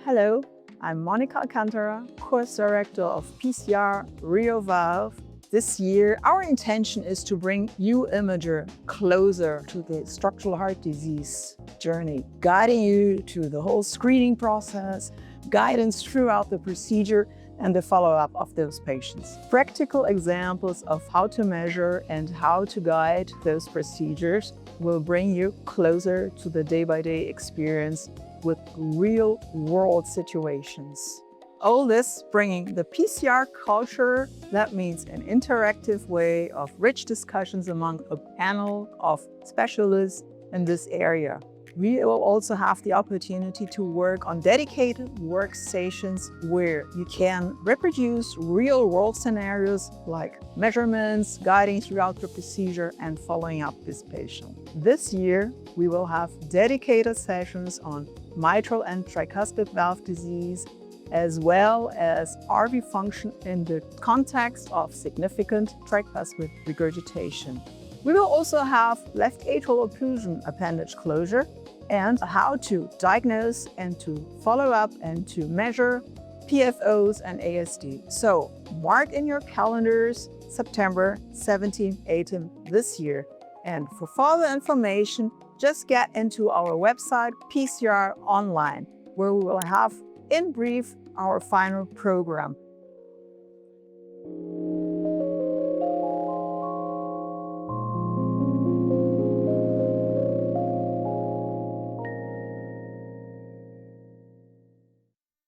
Hello, I'm Monica Alcantara, Course Director of PCR Rio Valve. This year, our intention is to bring you imager closer to the structural heart disease journey, guiding you to the whole screening process, guidance throughout the procedure, and the follow-up of those patients. Practical examples of how to measure and how to guide those procedures will bring you closer to the day-by-day experience with real-world situations. All this bringing the PCR culture, that means an interactive way of rich discussions among a panel of specialists in this area. We will also have the opportunity to work on dedicated workstations where you can reproduce real-world scenarios like measurements, guiding throughout the procedure, and following up this patient. This year, we will have dedicated sessions on mitral and tricuspid valve disease, as well as RV function in the context of significant tricuspid regurgitation. We will also have left atrial occlusion appendage closure and how to diagnose and to follow up and to measure PFOs and ASD. So mark in your calendars September 17th, 18th this year. And for further information, just get into our website, PCR Online, where we will have in brief our final program.